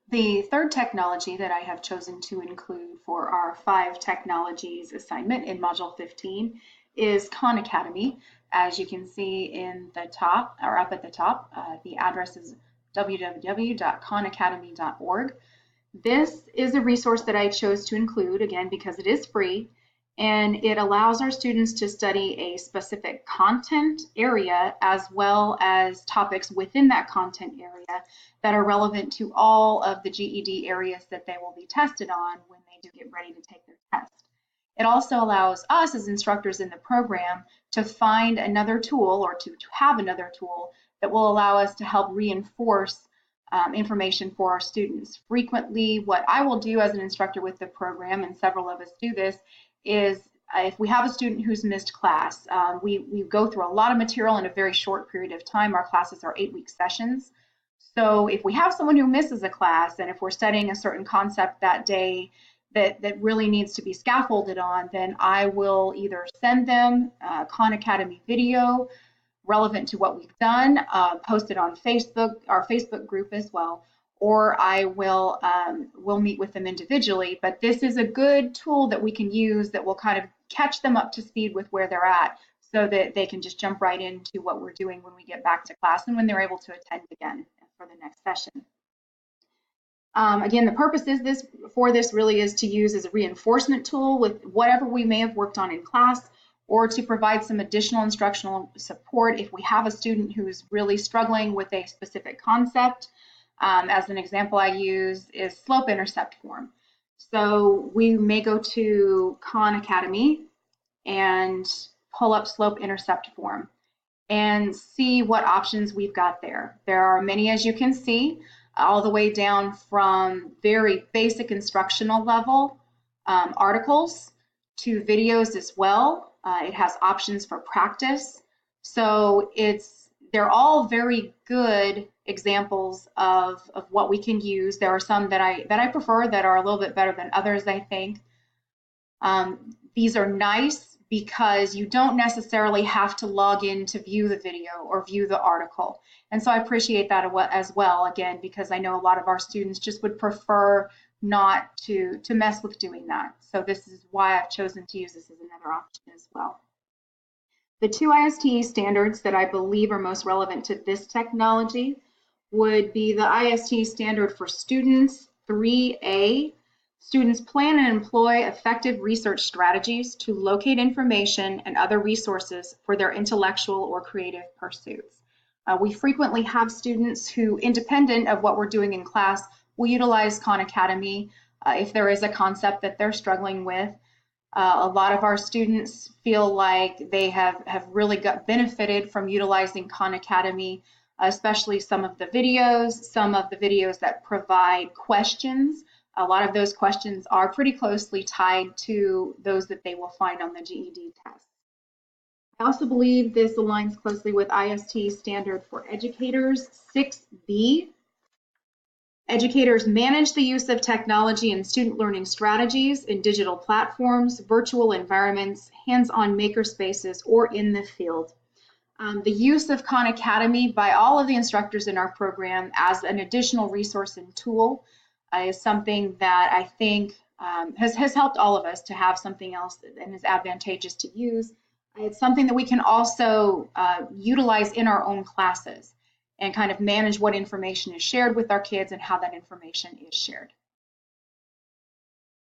The third technology that I have chosen to include for our 5 technologies assignment in Module 15 is Khan Academy. As you can see in the top, or up at the top, the address is www.khanacademy.org. This is a resource that I chose to include, again, because it is free, and it allows our students to study a specific content area as well as topics within that content area that are relevant to all of the GED areas that they will be tested on when they do get ready to take their test. It also allows us as instructors in the program to find another tool or to have another tool that will allow us to help reinforce information for our students. Frequently, what I will do as an instructor with the program, and several of us do this, is if we have a student who's missed class, we go through a lot of material in a very short period of time. Our classes are 8-week sessions. So if we have someone who misses a class, and if we're studying a certain concept that day that really needs to be scaffolded on, then I will either send them a Khan Academy video relevant to what we've done, post it on Facebook, our Facebook group as well, or I will meet with them individually. But this is a good tool that we can use that will kind of catch them up to speed with where they're at, so that they can just jump right into what we're doing when we get back to class and when they're able to attend again for the next session. Again, the purpose for this really is to use as a reinforcement tool with whatever we may have worked on in class, or to provide some additional instructional support if we have a student who's really struggling with a specific concept. As an example I use is slope-intercept form. So we may go to Khan Academy and pull up slope-intercept form and see what options we've got there. There are many, as you can see, all the way down from very basic instructional level articles to videos as well. It has options for practice. So they're all very good examples of what we can use. There are some that I prefer that are a little bit better than others, I think. These are nice because you don't necessarily have to log in to view the video or view the article. And so I appreciate that as well, again, because I know a lot of our students just would prefer not to mess with doing that. So this is why I've chosen to use this as another option as well. The 2 ISTE standards that I believe are most relevant to this technology would be the ISTE standard for students 3A. Students plan and employ effective research strategies to locate information and other resources for their intellectual or creative pursuits. We frequently have students who, independent of what we're doing in class, will utilize Khan Academy if there is a concept that they're struggling with. A lot of our students feel like they have really benefited from utilizing Khan Academy, especially some of the videos that provide questions. A lot of those questions are pretty closely tied to those that they will find on the GED test. I also believe this aligns closely with ISTE standard for educators 6B. Educators manage the use of technology and student learning strategies in digital platforms, virtual environments, hands-on makerspaces, or in the field. The use of Khan Academy by all of the instructors in our program as an additional resource and tool is something that I think has helped all of us to have something else and is advantageous to use. It's something that we can also utilize in our own classes and kind of manage what information is shared with our kids and how that information is shared.